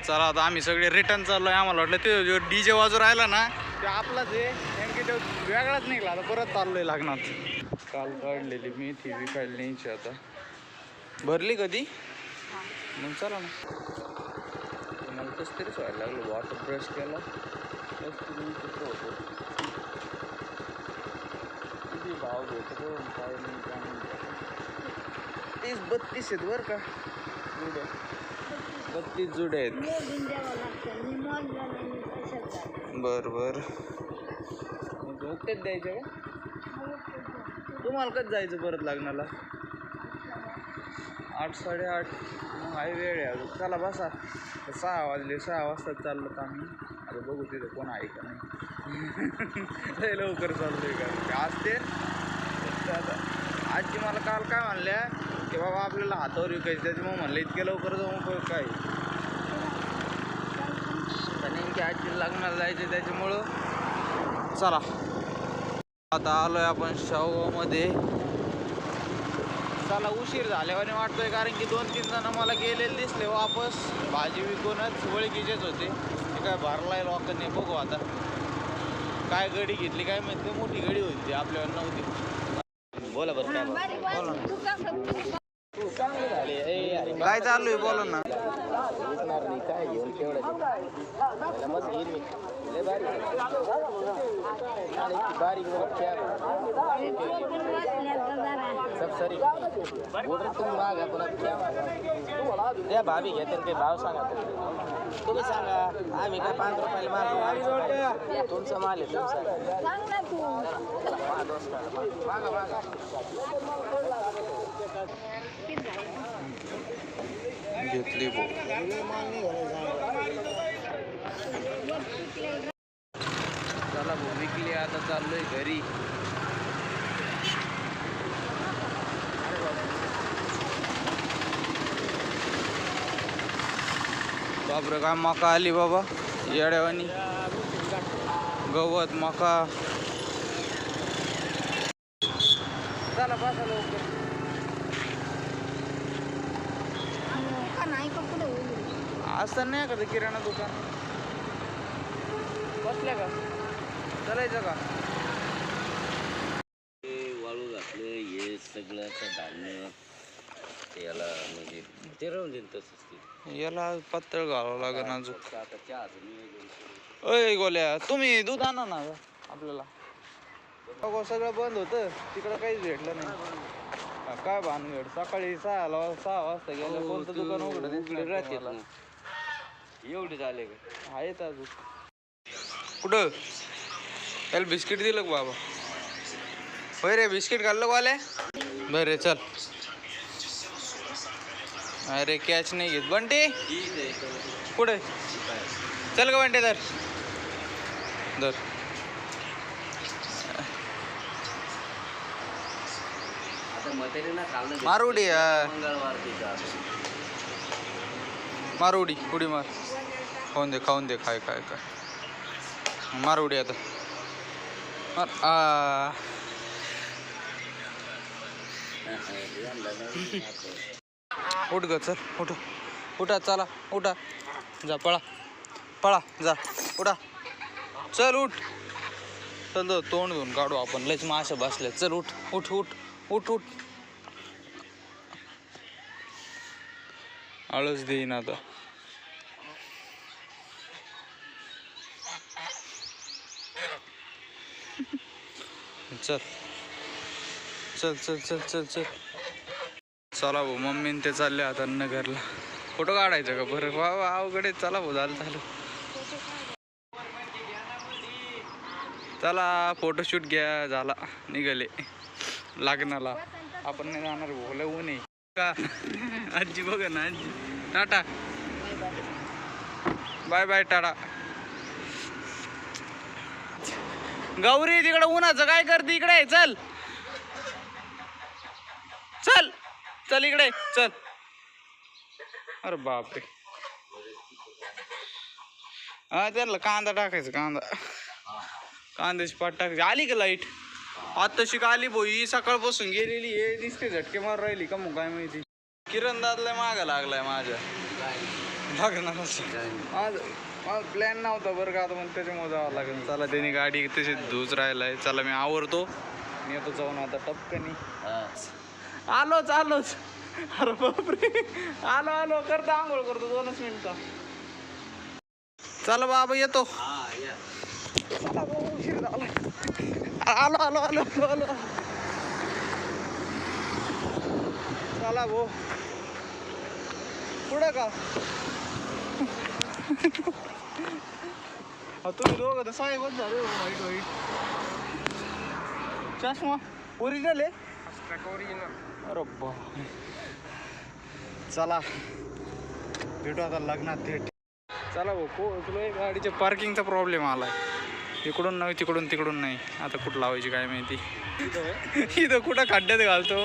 चला आता आम्ही सगळे रिटर्न चाललोय. आम्हाला वाटलं ते जो DJ वाजू राहिला ना ते आपलाच आहे, नेमकी तो वेगळाच निघाला. आता परत चाललोय लग्नात. काल काढलेली मेथी विकायला न्यायची आता. भरली कधी मग चला ना. मला कसं तरीच व्हायला लागलं. वॉटर ब्रश केला चित्र होतं. किती भाव भेटतो काय नाही काय नाही. 32 आहेत बरं का जुड्या. 32 जुड्या आहेत. बरं बरं उकटेच द्यायचं का? तुम्हाला कधी जायचं परत लग्नाला? 8 साडेआठ मग आहे वेळ आहे अजून. चला बसा. 6 वाजले. 6 वाजता चाललो तर आम्ही. आता बघू तिथं कोण आहे का नाही. लवकर चाललोय का आज ते. आता आजी मला काल काय म्हणल्या की बाबा आपल्याला हातावर विकायचं, त्याच्यामुळे म्हणलं इतक्या लवकर जाऊन काय. नेमकी आजी लग्नाला जायचे त्याच्यामुळं चला. आता आलोय आपण शाहूमध्ये. चला उशीर झाल्यावाने वाटतोय कारण की 2-3 जण मला गेलेले दिसले वापस. भाजी विकूनच ओळखीचेच होते. ते काय भरलाय लोकांनी. बघू आता काय गडी घेतली काय माहिती. मोठी गडी होती ती आपल्यावर नव्हती. बोला बरं काय बोला ना. काय चालू आहे बोला ना. काय घेऊन तेवढं बारीक द्या भाभी घेते ते भाव सांगा. तुम्ही सांगा. आम्ही काय 5 रुपयाला माल. तुमचा माल आहे घेतली चला भाऊ विकली. आता चाललोय घरी. बापरे काय मका आली बाबा येड्यावानी. गवत मका. चला बसा लवकर. असं नाही का किराणा दुकान बसल्या का? चालायचं का? वाळू घातलं हे सगळं धान्य याला म्हणजे ते राहून देईल तसंच. याला पातळ घालावं लागेल अजून. आता चहा. अय गोल्या तुम्ही दूध आणा ना आपल्याला. बघा सगळं बंद होतं तिकडं काहीच भेटलं नाही. काय भानगड. सकाळी 6 वाजता गेलं कोणतं दुकान उघडं राहते. एवढे झाले का? आहेत अजून. कुठं त्याला बिस्किट दिलं का बाबा? होय रे बिस्किट घाललं का आले? बरे चल. अरे कॅच नाही घेत बंटी. कुठे चल का बंटे धर धर. मारुडी मारुडी उडी मार. खाऊन दे काय मारुडी आता मार. उठ ग चल. उठा चला उठा. जा पळा जा उठा. चल उठ. चल तोंड धुवून काढू आपण. लयच माशा बसल्या. चल उठ. आळस देईन आता. चल चला भाऊ. मम्मी ते चालले आता नगरला. फोटो काढायचा का? बरं वा अवघड. चला भाऊ झालं. चला फोटोशूट घ्या. झाला निघाले लग्नाला. आपण नाही जाणार भोला ऊन आहे का. आजी बघा ना. आजी टाटा बाय टाटा. गौरी तिकडं उन्हाचं काय करते? इकडे चल इकडे चल. अरे बापरे. हा त्याला कांदा टाकायचा. कांद्याची पाट टाकायची. आली का लाईट? आत्ताशी का आली बोई. सकाळपासून गेलेली हे दिसते. झटके मार राहिली का मग काय माहिती. किरण दादला मागा लागलाय माझ्या. माझा प्लॅन नव्हता बरं का, आता पण त्याच्यामुळे जावं लागेल. चला त्याने गाडी तशी धूच राहिलाय. चला मी आवरतो, मी येतो जाऊन आता टपकनी. आलोच. अरे बापरे, आलो करतो, आंघोळ करतो 2 मिनिटं. चला बाबा येतो. चला भाऊ, उशीर झाला. आलो. चला भाऊ, पुढं का तुम्ही दोघं तर साहेबच झाले. वाईट चष्मा ओरिजिनल आहे. अरे बा, चला भेटू आता लग्नात थेट. चला भाऊ पोहोचलोय. गाडीच्या पार्किंगचा प्रॉब्लेम आलाय. इकडून नाही तिकडून नाही. आता कुठं लावायची काय माहिती. इथं कुठं खड्ड्यात घालतो.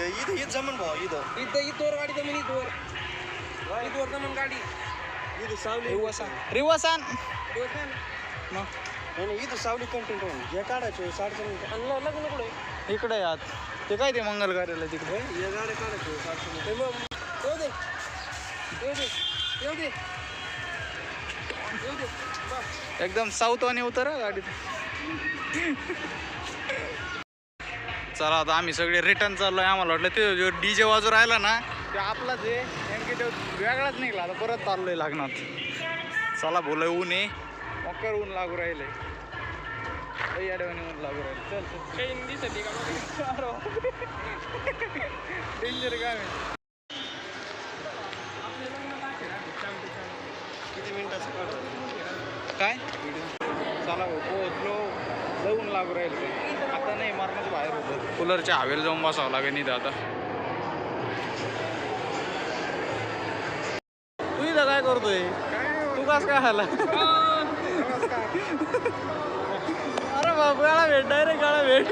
इथं जमन भाऊ, इथं गाडी जमीन, इथवर जमन गाडी. इथं सावली रिवासान मग नाही, इथं सावली कंटेंट हे काढायचे 60 लग्न कुठे इकडे आत ते काय ते मंगल कार्यालय तिकडे. हे गाड्या काढायचे 60 मग येऊ दे. एकदम साऊथ वाणी उतरा गाडीत. चला आता आम्ही सगळे रिटर्न चाललोय. आम्हाला वाटलं ते जो DJ वाजू राहिला ना ते आपलाच आहे, नेमकी तो वेगळाच निघाला. आता परत चाललोय लग्नात. चला बोलाय, ऊन आहे, मकर ऊन लागू राहिले. अडवणी ऊन लागू राहिले. चल डेंजर काम आहे. किती मिनिटाचं काय चला भाऊ पोहोचलो. जाऊन लागू राहील ते आता नाही, मरणाचं बाहेर होतं. कूलरच्या हवेला जाऊन बसावं लागेल इथं आता. तू इथं काय करतोय? तू कस काय आला? अरे बाबा, गाळा भेट, डायरेक्ट गाळा भेट.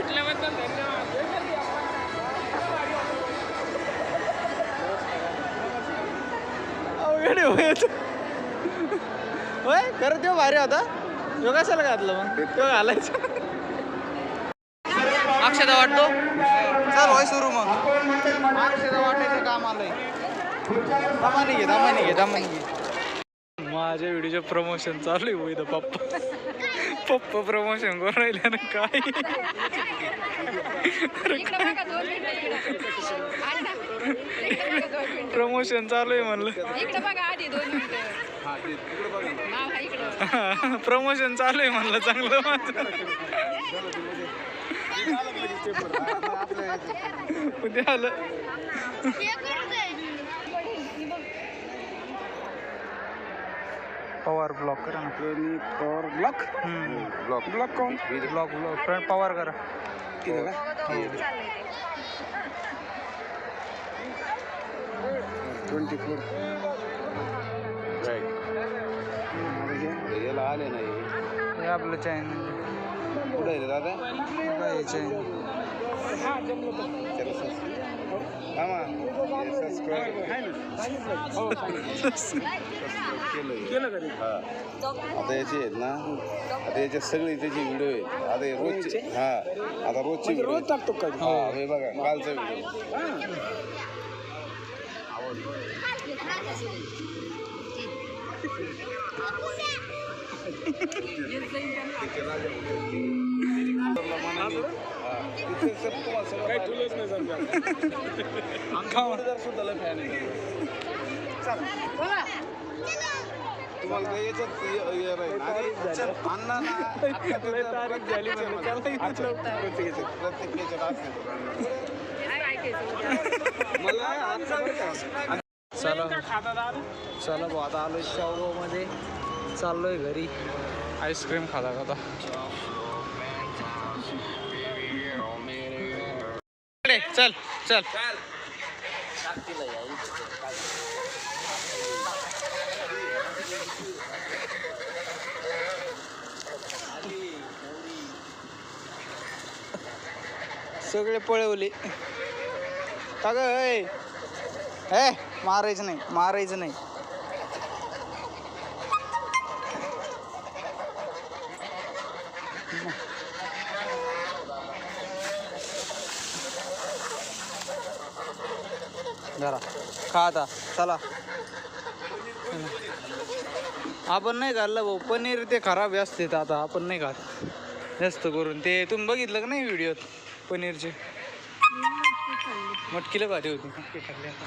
अवघड होय खरं तो भारी होता. तो कशाला घातलं मग? तो घालायचं. अक्षता वाटतो. चल होय सुरू मग. अक्षता वाटायचं काम आलंय. दमानी घे. माझ्या व्हिडिओचं प्रमोशन चालू आहे. होई पप्पा प्रमोशन करून राहिले ना काय. प्रमोशन चालू आहे म्हणलं. प्रमोशन चालू आहे म्हणलं चांगलं माझं. उद्या आलं. पवार ब्लॉक करा ना. पॉवर ब्लॉक कोण ब्लॉक फ्रंट पवार करा. तिथं का 24 याला आले नाही. हे आपलं चॅनल कुठे आहे दादा? काय चॅनल आता याचे आहेत ना, आता याच्यात सगळी त्याची व्हिडिओ आहे. आता रोजचे आता रोजची रोज टाकतो का? हे बघा कालचा व्हिडिओ. तुम्हाला चला भाऊ आता आलोय शाहू मध्ये. चाललोय घरी आईस्क्रीम खाता. चल सगळे पळवले का ग? हे मारायचं नाही. जरा खा आता. चला आपण नाही खाल्लं भाऊ, पनीर ते खराब असते आता, आपण नाही खात जास्त करून. ते तुम्ही बघितलं का नाही व्हिडिओत पनीरचे? मटकीला भारी होती, मटकी खाल्ली आता.